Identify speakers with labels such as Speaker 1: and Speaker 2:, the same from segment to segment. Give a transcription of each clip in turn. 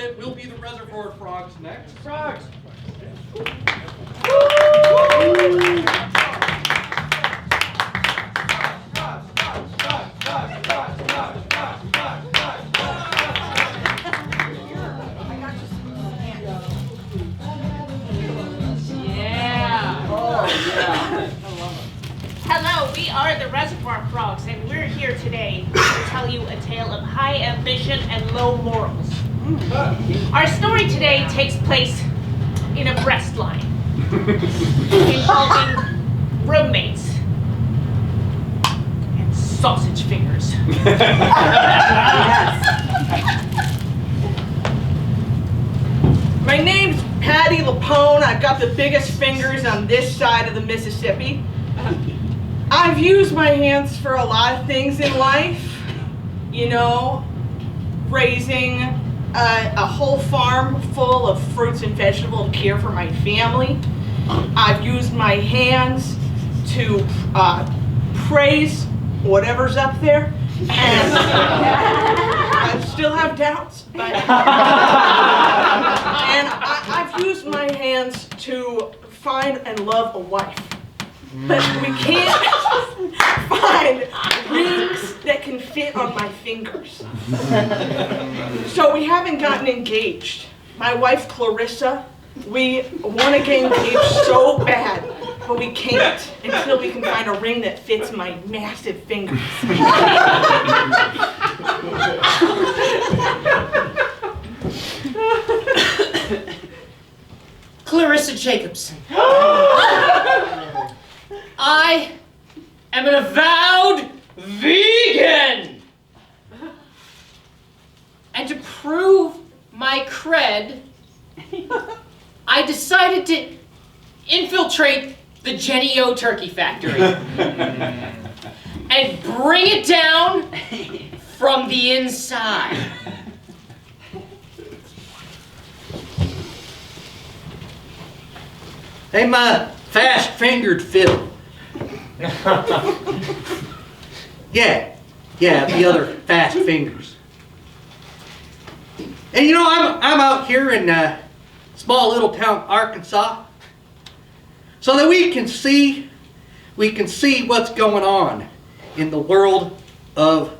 Speaker 1: it will be the Reservoir Frogs next. Frogs!
Speaker 2: Hello, we are the Reservoir Frogs, and we're here today to tell you a tale of high ambition and low morals. Our story today takes place in a breast line, involving roommates and sausage fingers.
Speaker 3: My name's Patty Lapone. I've got the biggest fingers on this side of the Mississippi. I've used my hands for a lot of things in life. You know, raising a whole farm full of fruits and vegetables to care for my family. I've used my hands to praise whatever's up there. And I still have doubts, but and I've used my hands to find and love a wife. But we can't find rings that can fit on my fingers. So we haven't gotten engaged. My wife Clarissa, we want to get engaged so bad, but we can't until we can find a ring that fits my massive fingers.
Speaker 4: Clarissa Jacobson. I am an avowed vegan! And to prove my cred, I decided to infiltrate the Jenny O Turkey Factory and bring it down from the inside.
Speaker 5: Hey, my fast-fingered fiddle. Yeah, the other fast fingers. And you know, I'm out here in small little town Arkansas, so that we can see what's going on in the world of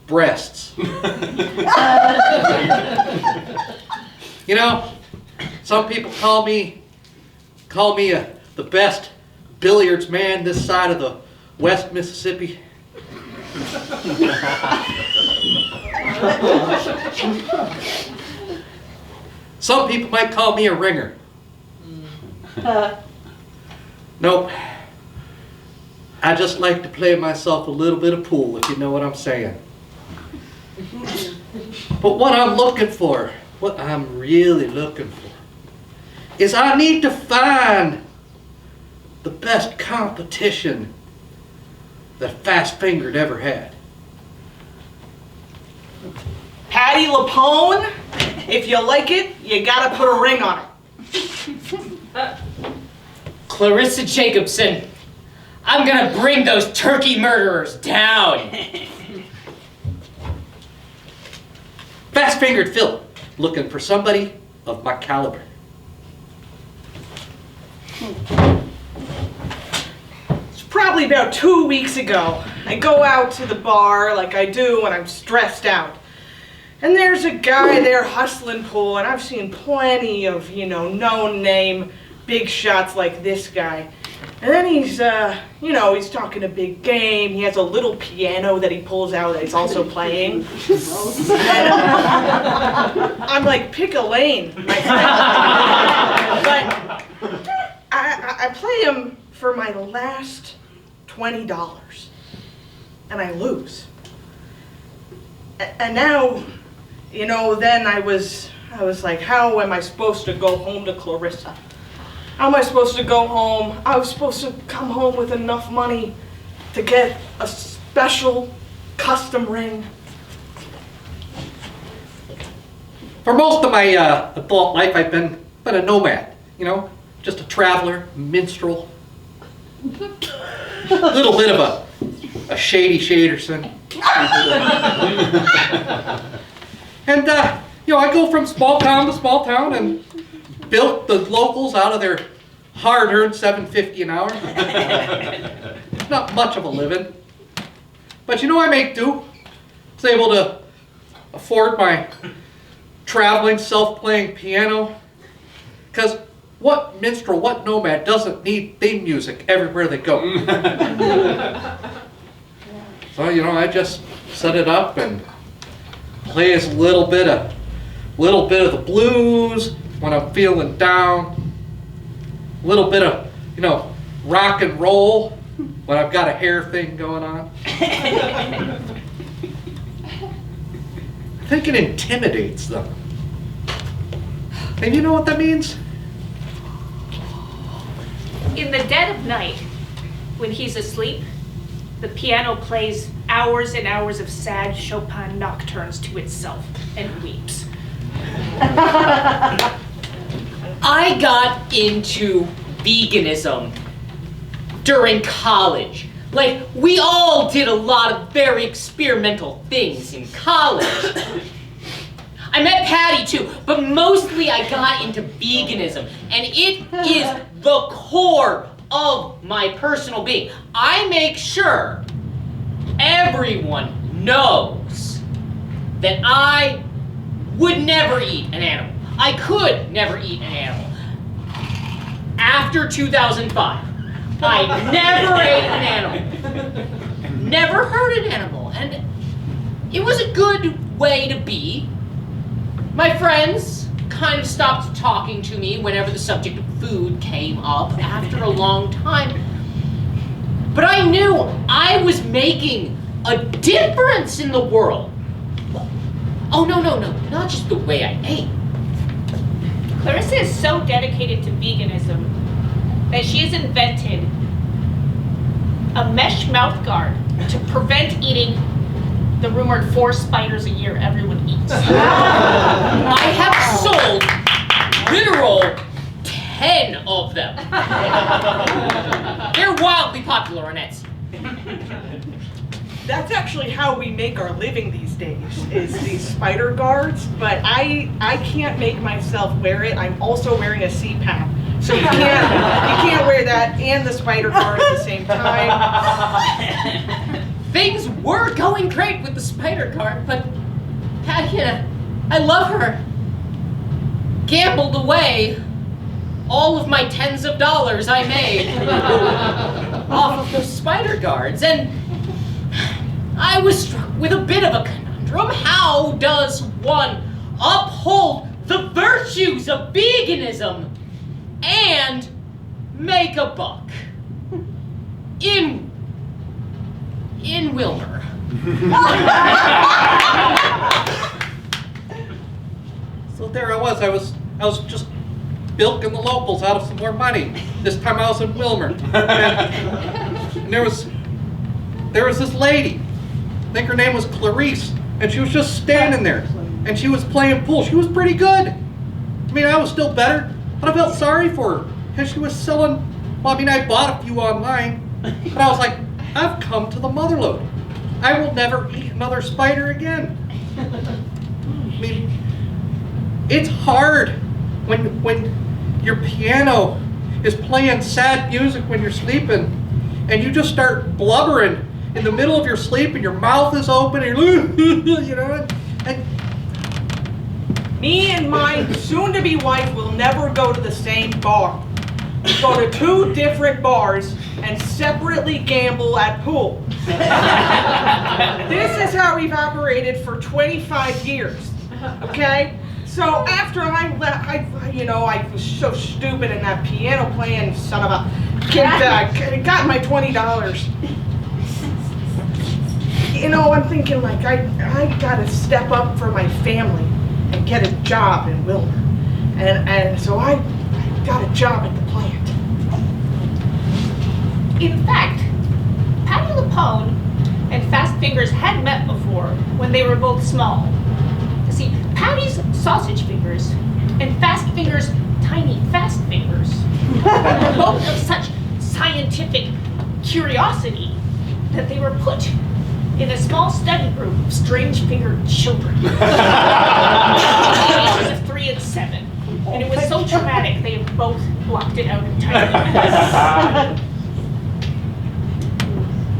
Speaker 5: breasts. You know, some people call me the best billiards man this side of the West Mississippi. Some people might call me a ringer. Nope. I just like to play myself a little bit of pool, if you know what I'm saying. But what I'm really looking for, is I need to find the best competition that Fast Fingered ever had.
Speaker 3: Patty Lapone, if you like it, you gotta put a ring on it.
Speaker 4: Clarissa Jacobson, I'm gonna bring those turkey murderers down.
Speaker 5: Fast Fingered Phil, looking for somebody of my caliber.
Speaker 3: It's probably about 2 weeks ago. I go out to the bar like I do when I'm stressed out. And there's a guy there hustling pool, and I've seen plenty of, known name big shots like this guy. And then he's talking a big game. He has a little piano that he pulls out that he's also playing. I'm like, pick a lane, my friend. But I play him for my last $20, and I lose. And now, then I was like, how am I supposed to go home to Clarissa? How am I supposed to go home? I was supposed to come home with enough money to get a special custom ring.
Speaker 5: For most of my adult life, I've been a nomad, just a traveler, minstrel. A little bit of a shady shaderson. And, I go from small town to small town and bilk the locals out of their hard-earned $7.50 an hour. It's not much of a living. But I make do. I was able to afford my traveling, self-playing piano. Because what minstrel, what nomad doesn't need theme music everywhere they go? So, I just set it up and play a little bit of the blues when I'm feeling down. A little bit of, rock and roll when I've got a hair thing going on. I think it intimidates them. And you know what that means?
Speaker 2: In the dead of night, when he's asleep, the piano plays hours and hours of sad Chopin nocturnes to itself and weeps.
Speaker 4: I got into veganism during college. Like, we all did a lot of very experimental things in college. I met Patty too, but mostly I got into veganism, and it is the core of my personal being. I make sure everyone knows that I would never eat an animal. I could never eat an animal. After 2005, I never ate an animal. Never hurt an animal, and it was a good way to be. My friends kind of stopped talking to me whenever the subject of food came up after a long time. But I knew I was making a difference in the world. Oh, no, not just the way I ate.
Speaker 2: Clarissa is so dedicated to veganism that she has invented a mesh mouth guard to prevent eating the rumored 4 spiders a year everyone eats.
Speaker 4: I have sold literal 10 of them. They're wildly popular on Etsy.
Speaker 3: That's actually how we make our living these days, is these spider guards, but I can't make myself wear it. I'm also wearing a CPAP. So you can't wear that and the spider guard at the same time.
Speaker 4: Things were going great with the spider cart, but Patty, I love her, gambled away all of my tens of dollars I made off of those spider guards, and I was struck with a bit of a conundrum. How does one uphold the virtues of veganism and make a buck in Wilmer?
Speaker 5: So there I was just bilking the locals out of some more money. This time I was in Wilmer. And there was this lady. I think her name was Clarice, and she was just standing there, and she was playing pool. She was pretty good. I mean, I was still better, but I felt sorry for her, because she was selling, well, I mean, I bought a few online, but I was like, I've come to the motherlode. I will never eat another spider again. I mean, it's hard when your piano is playing sad music when you're sleeping, and you just start blubbering in the middle of your sleep, and your mouth is open, and you're, and
Speaker 3: Me and my soon-to-be wife will never go to the same bar. We go to 2 different bars and separately gamble at pool. This is how we've operated for 25 years, okay? So after I left, I was so stupid in that piano playing son of a got my $20. I'm thinking like I gotta step up for my family and get a job in Wilmer, and so I got a job at the plant.
Speaker 2: In fact, Patty LaPone and Fast Fingers had met before when they were both small. You see, Patty's sausage fingers and Fast Fingers' tiny fast fingers were both of such scientific curiosity that they were put in a small study group of strange-fingered children. Ages of 3 and 7. And it was so traumatic, they have both blocked it out entirely.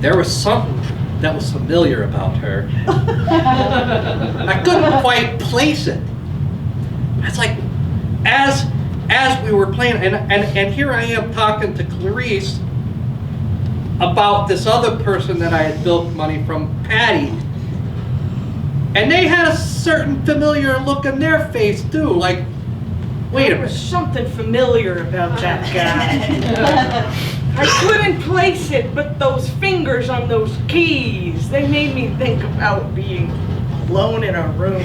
Speaker 5: There was something that was familiar about her. I couldn't quite place it. It's like, as we were playing, and here I am talking to Clarice about this other person that I had built money from, Patty. And they had a certain familiar look in their face too, like, wait a
Speaker 3: There was
Speaker 5: minute.
Speaker 3: something familiar about that guy. I couldn't place it, but those fingers on those keys, they made me think about being alone in a room.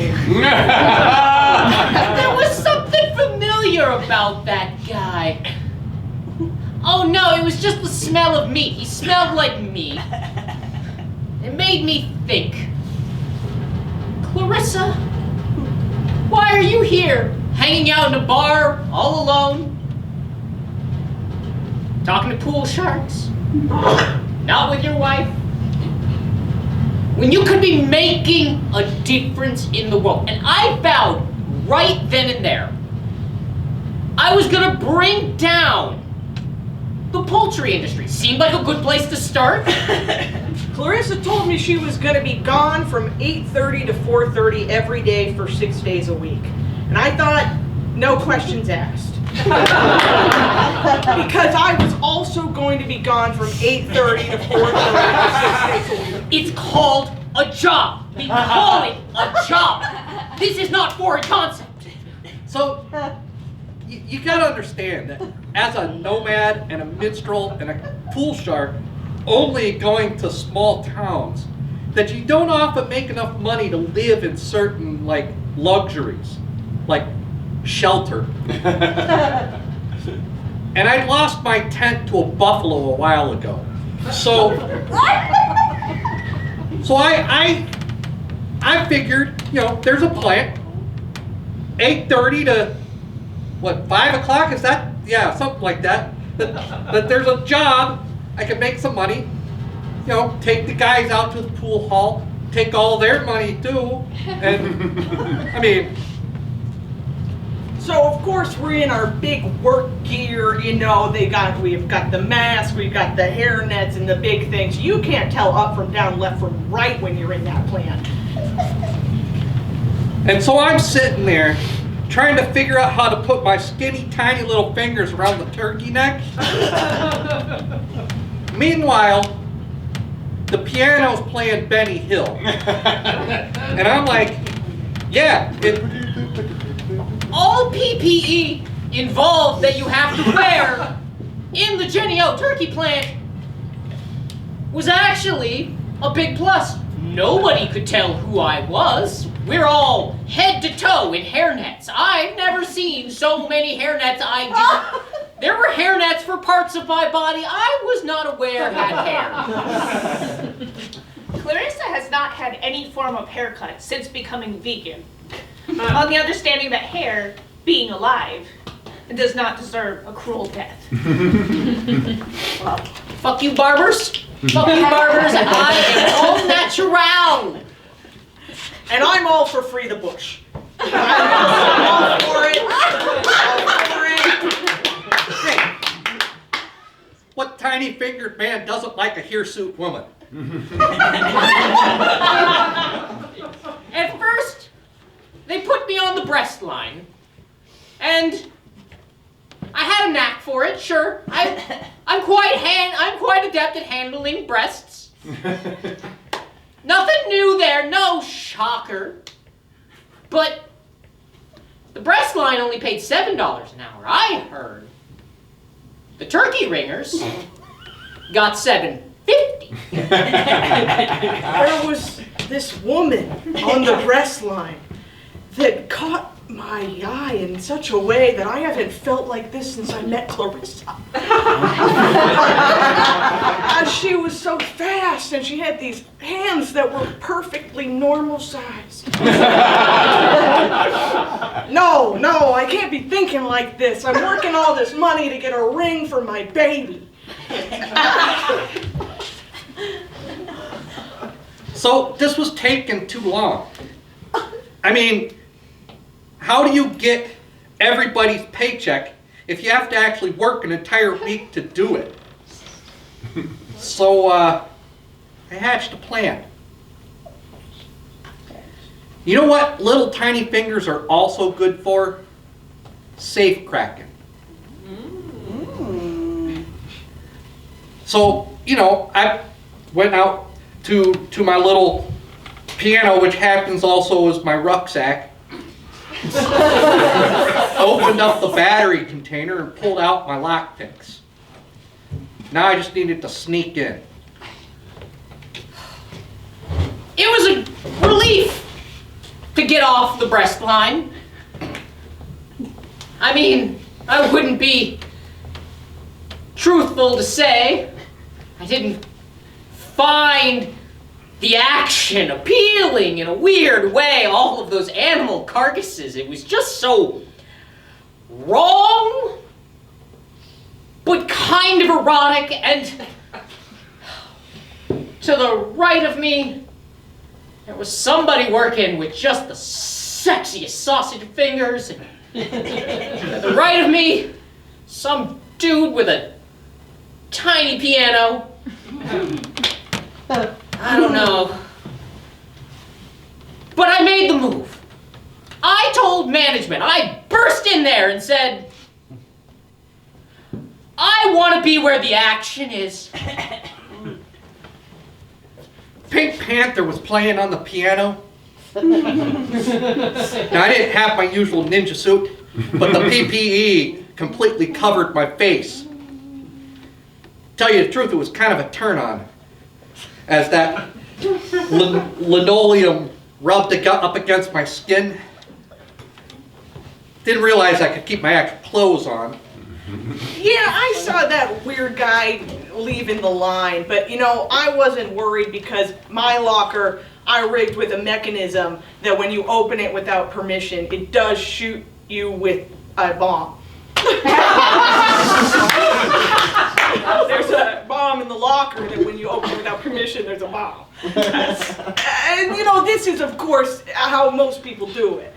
Speaker 4: There was something familiar about that guy. Oh no, it was just the smell of meat. He smelled like meat. It made me think. Clarissa, why are you here? Hanging out in a bar, all alone? Talking to pool sharks? Not with your wife? When you could be making a difference in the world. And I vowed right then and there, I was gonna bring down the poultry industry. Seemed like a good place to start.
Speaker 3: Clarissa told me she was going to be gone from 8:30 to 4:30 every day for 6 days a week. And I thought, no questions asked. Because I was also going to be gone from 8:30 to 4:30 for 6 days a week.
Speaker 4: It's called a job. We call it a job. This is not foreign concept.
Speaker 5: So, you gotta understand that as a nomad and a minstrel and a pool shark, only going to small towns, that you don't often make enough money to live in certain, like, luxuries, like shelter. And I lost my tent to a buffalo a while ago. So I figured, you know, there's a plant, 8:30 to, what, 5 o'clock? Is that? Yeah, something like that. That there's a job, I can make some money, you know, take the guys out to the pool hall, take all their money too, and, I mean.
Speaker 3: So of course we're in our big work gear, you know, we've got the mask, we've got the hair nets and the big things. You can't tell up from down, left from right when you're in that plant.
Speaker 5: And so I'm sitting there trying to figure out how to put my skinny, tiny little fingers around the turkey neck. Meanwhile, the piano's playing Benny Hill. And I'm like, yeah,
Speaker 4: All PPE involved that you have to wear in the Jenny O turkey plant was actually a big plus. Nobody could tell who I was. We're all head to toe in hairnets. I've never seen so many hairnets I didn't. There were hairnets for parts of my body I was not aware had hair.
Speaker 2: Clarissa has not had any form of haircut since becoming vegan. On the understanding that hair, being alive, does not deserve a cruel death.
Speaker 4: Well, fuck you, barbers. Fuck you, barbers. I am all natural.
Speaker 3: And I'm all for free the bush. I'm all for it.
Speaker 5: what tiny-fingered man doesn't like a hirsute woman?
Speaker 4: At first, they put me on the breast line, and I had a knack for it. Sure, I'm quite adept at handling breasts. Nothing new there, no shocker. But the breast line only paid $7 an hour. I heard the turkey ringers got $7.50.
Speaker 3: There was this woman on the breast line that caught my eye in such a way that I haven't felt like this since I met Clarissa. She was so fast, and she had these hands that were perfectly normal size. No, I can't be thinking like this. I'm working all this money to get a ring for my baby.
Speaker 5: So this was taking too long. I mean, how do you get everybody's paycheck if you have to actually work an entire week to do it? So I hatched a plan. You know what little tiny fingers are also good for? Safe cracking. So, you know, I went out to my little piano, which happens also as my rucksack. Opened up the battery container and pulled out my lockpicks. Now I just needed to sneak in.
Speaker 4: It was a relief to get off the breastline. I mean, I wouldn't be truthful to say I didn't find the action appealing in a weird way, all of those animal carcasses. It was just so wrong, but kind of erotic, and to the right of me, there was somebody working with just the sexiest sausage fingers, and to the right of me, some dude with a tiny piano. I don't know. But I made the move. I told management, I burst in there and said, I want to be where the action is.
Speaker 5: Pink Panther was playing on the piano. Now, I didn't have my usual ninja suit, but the PPE completely covered my face. Tell you the truth, it was kind of a turn on, as that linoleum rubbed up against my skin. Didn't realize I could keep my actual clothes on.
Speaker 3: Yeah, I saw that weird guy leaving the line, but you know, I wasn't worried because my locker I rigged with a mechanism that when you open it without permission, it does shoot you with a bomb. There's a bomb in the locker that when you open it without permission, there's a bomb. And you know, this is of course how most people do it.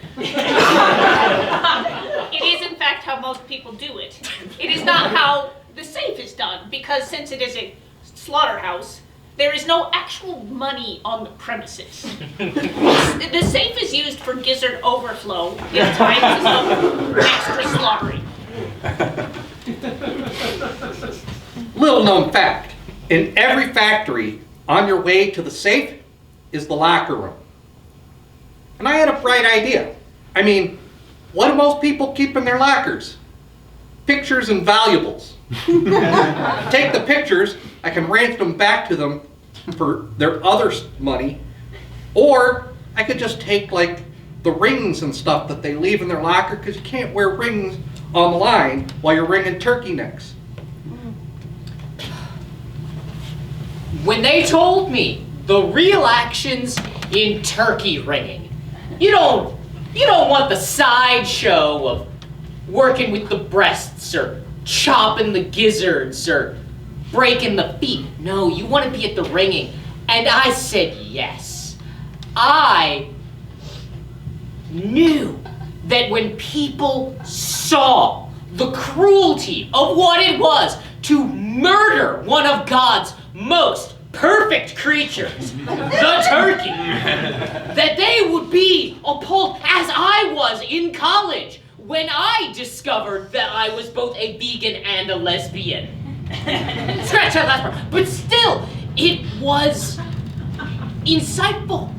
Speaker 2: It is in fact how most people do it. It is not how the safe is done, because since it is a slaughterhouse, there is no actual money on the premises. The safe is used for gizzard overflow in times of extra slaughtering.
Speaker 5: Little known fact, in every factory, on your way to the safe is the locker room. And I had a bright idea. I mean, what do most people keep in their lockers? Pictures and valuables. Take the pictures, I can ransom them back to them for their other money, or I could just take like the rings and stuff that they leave in their locker, because you can't wear rings on the line while you're ringing turkey necks.
Speaker 4: When they told me the real action's in turkey ringing, you don't want the sideshow of working with the breasts or chopping the gizzards or breaking the feet. No, you want to be at the ringing. And I said yes. I knew that when people saw the cruelty of what it was to murder one of God's most perfect creatures, the turkey, that they would be appalled, as I was in college when I discovered that I was both a vegan and a lesbian. Scratch that last part. But still, it was insightful.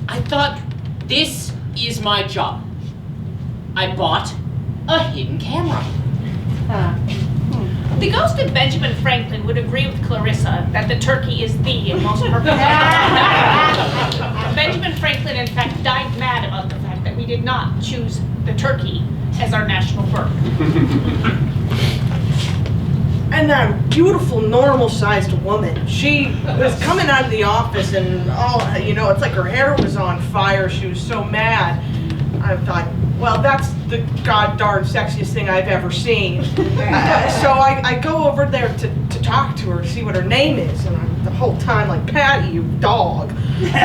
Speaker 4: I thought, this is my job. I bought a hidden camera.
Speaker 2: The ghost of Benjamin Franklin would agree with Clarissa that the turkey is the most perfect. Benjamin Franklin, in fact, died mad about the fact that we did not choose the turkey as our national bird.
Speaker 3: And that beautiful, normal-sized woman, she was coming out of the office and, oh, you know, it's like her hair was on fire. She was so mad. I thought, well, that's the god-darn sexiest thing I've ever seen. So I go over there to talk to her, see what her name is, and I'm the whole time like, Patty, you dog. I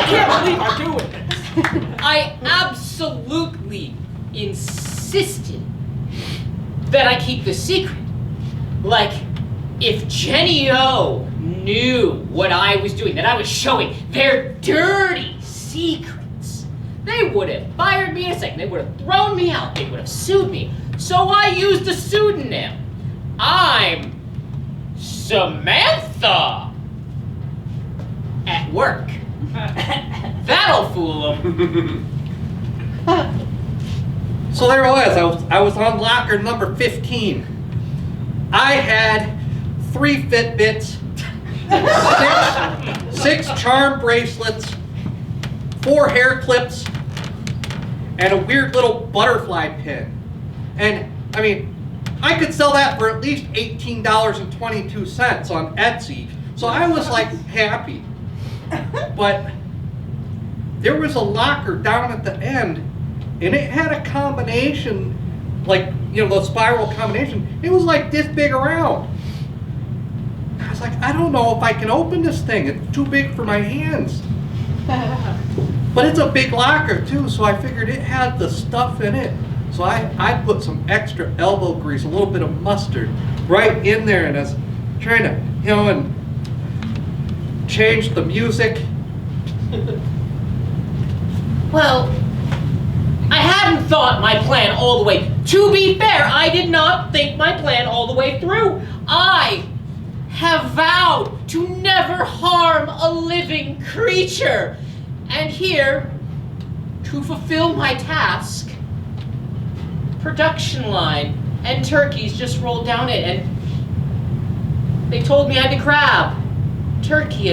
Speaker 3: can't believe I'm doing this.
Speaker 4: I absolutely insisted that I keep the secret. Like, if Jenny O knew what I was doing, that I was showing their dirty secrets, they would have fired me in a second. They would have thrown me out. They would have sued me. So I used a pseudonym. I'm Samantha. At work. That'll fool them.
Speaker 5: So there I was on locker number 15. I had 3 Fitbits, 6 charm bracelets, 4 hair clips, and a weird little butterfly pin. And I mean, I could sell that for at least $18.22 on Etsy. So I was like happy. But there was a locker down at the end, and it had a combination, like, you know, the spiral combination. It was like this big around. I was like, I don't know if I can open this thing. It's too big for my hands. But it's a big locker too, so I figured it had the stuff in it. So I put some extra elbow grease, a little bit of mustard right in there, and I was trying to, you know, and change the music.
Speaker 4: Well, I hadn't thought my plan all the way. To be fair, I did not think my plan all the way through. I have vowed to never harm a living creature. And here, to fulfill my task, production line and turkeys just rolled down it, and they told me I had to grab turkey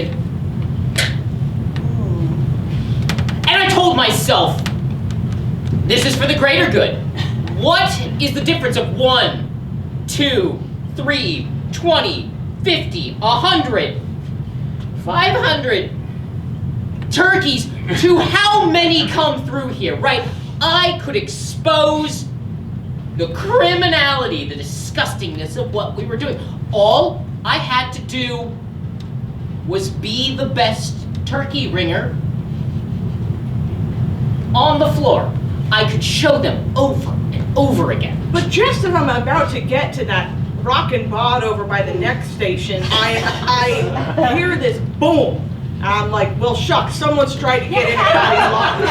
Speaker 4: and I told myself, this is for the greater good. What is the difference of 1, 2, 3, 20, 50, 100, 500 turkeys to how many come through here, right? I could expose the criminality, the disgustingness of what we were doing. All I had to do was be the best turkey ringer on the floor. I could show them over and over again.
Speaker 3: But just as I'm about to get to that rockin' bod over by the next station, I hear this boom. And I'm like, well, shucks, someone's tried to get in Patty's locker.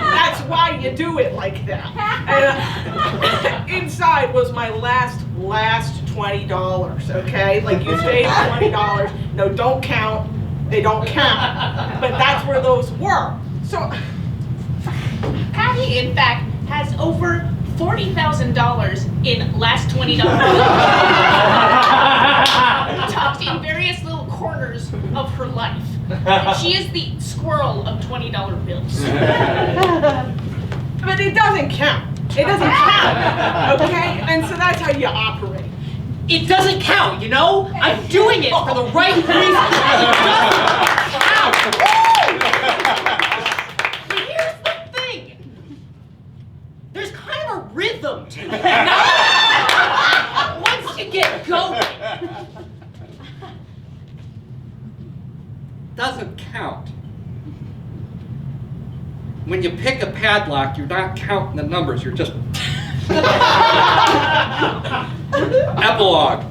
Speaker 3: That's why you do it like that. And inside was my last $20, okay? Like, you saved $20. No, don't count. They don't count. But that's where those were. So,
Speaker 2: Patty, in fact, has over $40,000 in last $20. Tucked in various little corners of her life. And she is the squirrel of $20 bills.
Speaker 3: but it doesn't count. It doesn't count, okay? And so that's how you operate.
Speaker 4: It doesn't count, you know? I'm doing it for the right reason. It doesn't count. But here's the thing. There's kind of a rhythm to it. Once you get going.
Speaker 5: Doesn't count. When you pick a padlock, you're not counting the numbers, you're just... Epilogue.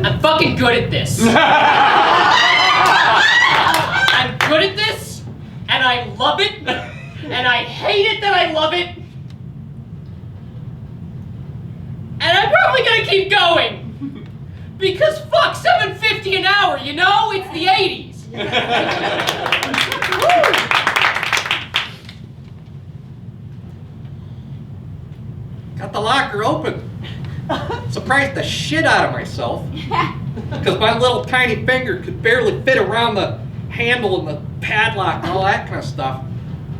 Speaker 4: I'm fucking good at this. I'm good at this, and I love it, and I hate it that I love it. And I'm probably gonna keep going. Because fuck, $7.50 an hour, you know? It's the 80s.
Speaker 5: Got the locker open. Surprised the shit out of myself. Because my little tiny finger could barely fit around the handle and the padlock and all that kind of stuff.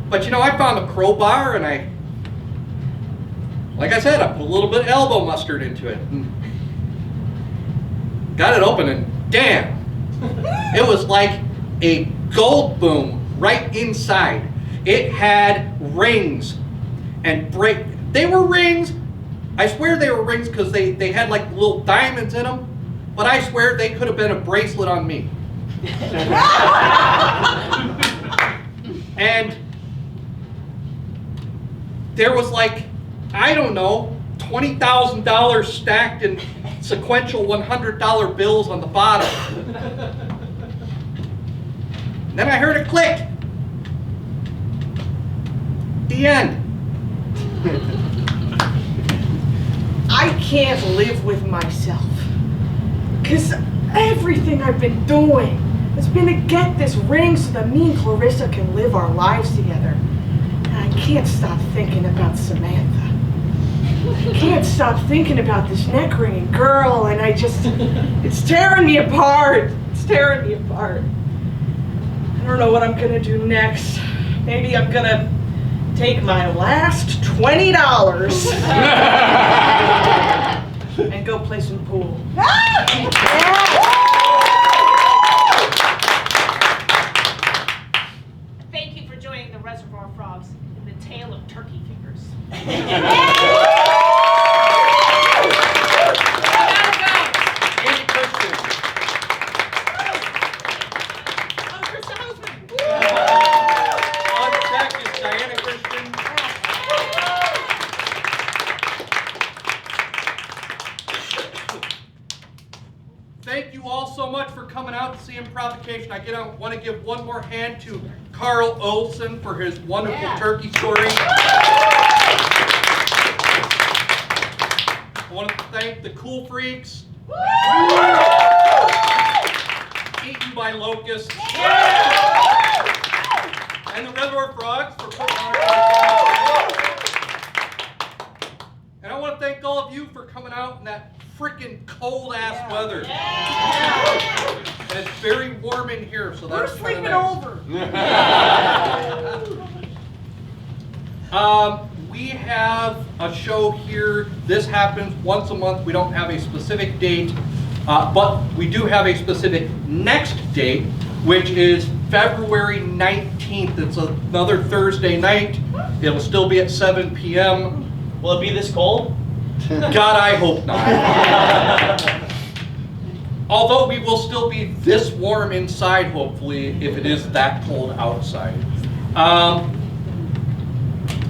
Speaker 5: But you know, I found a crowbar and like I said, I put a little bit of elbow mustard into it. And got it open and damn, it was like a gold boom right inside. It had rings and they were rings. I swear they were rings because they had like little diamonds in them, but I swear they could have been a bracelet on me. And there was like, I don't know, $20,000 stacked in sequential $100 bills on the bottom. And then I heard a click. The end.
Speaker 3: I can't live with myself. Because everything I've been doing has been to get this ring so that me and Clarissa can live our lives together. And I can't stop thinking about Samantha. I can't stop thinking about this neck-ringing girl, and it's tearing me apart. It's tearing me apart. I don't know what I'm gonna do next. Maybe I'm gonna take my last $20 and go play some pool.
Speaker 2: Thank you for joining the Reservoir Frogs in the tale of turkey fingers.
Speaker 5: Thank you all so much for coming out to see Improvocation. I want to give one more hand to Carl Olson for his wonderful turkey story. I want to thank the Cool Freaks. Eaten by locusts. And the Reservoir Frogs for putting on our. And I want to thank all of you for coming out in that freaking cold ass weather. And it's very warm in here, so that's
Speaker 3: We're sleeping
Speaker 5: nice.
Speaker 3: over.
Speaker 5: We have a show here. This happens once a month. We don't have a specific date, but we do have a specific next date, which is February 19th. It's another Thursday night. It'll still be at 7 p.m.
Speaker 6: Will it be this cold?
Speaker 5: God, I hope not. Although we will still be this warm inside, hopefully, if it is that cold outside.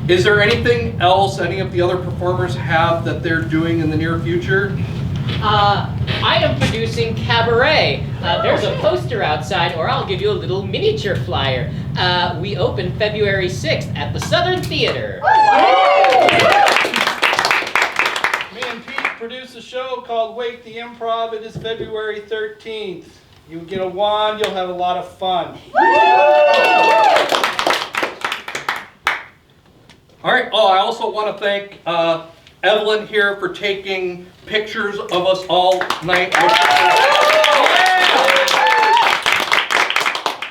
Speaker 5: Is there anything else any of the other performers have that they're doing in the near future?
Speaker 4: I am producing Cabaret. There's a poster outside, or I'll give you a little miniature flyer. We open February 6th at the Southern Theater.
Speaker 1: Me and Pete produce a show called Wake the Improv. It is February 13th. You get a wand, you'll have a lot of fun.
Speaker 5: All right. Oh, I also want to thank Evelyn here for taking pictures of us all night.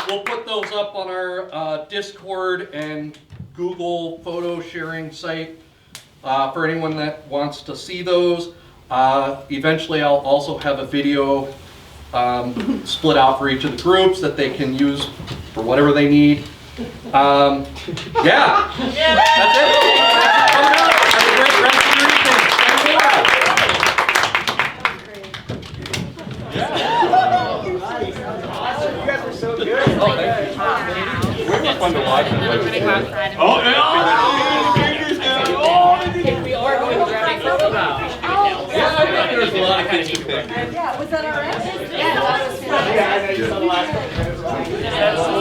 Speaker 5: We'll put those up on our Discord and Google photo sharing site for anyone that wants to see those. Eventually, I'll also have a video split out for each of the groups that they can use for whatever they need. Yeah, that's it. Have a great rest of your evening.
Speaker 1: You guys were so good.
Speaker 5: Oh, thank you.
Speaker 1: We were fun to watch.
Speaker 4: We are going to grab a photo now.
Speaker 1: Yeah, I think there's a lot of kind of neat things.
Speaker 3: Yeah, was that alright?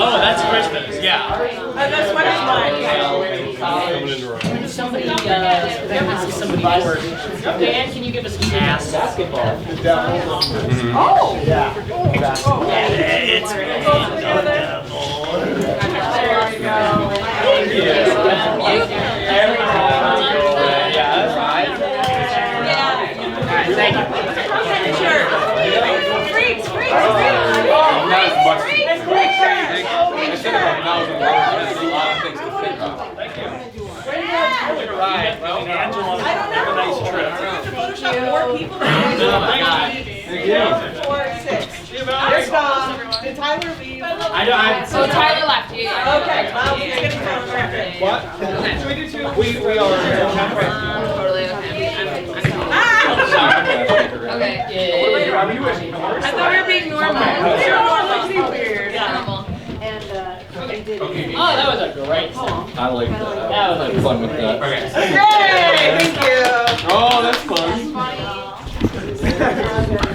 Speaker 6: Oh, that's Christmas, yeah.
Speaker 3: That's what it's like.
Speaker 4: Somebody, somebody for Dan, can you give us a pass? Basketball.
Speaker 3: Oh!
Speaker 6: Yeah. It's
Speaker 3: There you go.
Speaker 4: Thank you.
Speaker 3: Freaks! Photoshop more people than 4, 6. There's Dom. Did Tyler leave?
Speaker 6: I don't.
Speaker 2: So Tyler left. Yeah.
Speaker 3: Okay, Miles is getting photographed.
Speaker 1: What?
Speaker 3: Should we do two?
Speaker 1: We are.
Speaker 2: Totally okay. Okay.
Speaker 3: I thought we were being normal. Weird.
Speaker 4: Oh, that was a great song.
Speaker 7: I like that.
Speaker 4: That was
Speaker 7: Had fun with that.
Speaker 3: Yay! Thank you.
Speaker 1: Oh, that's fun.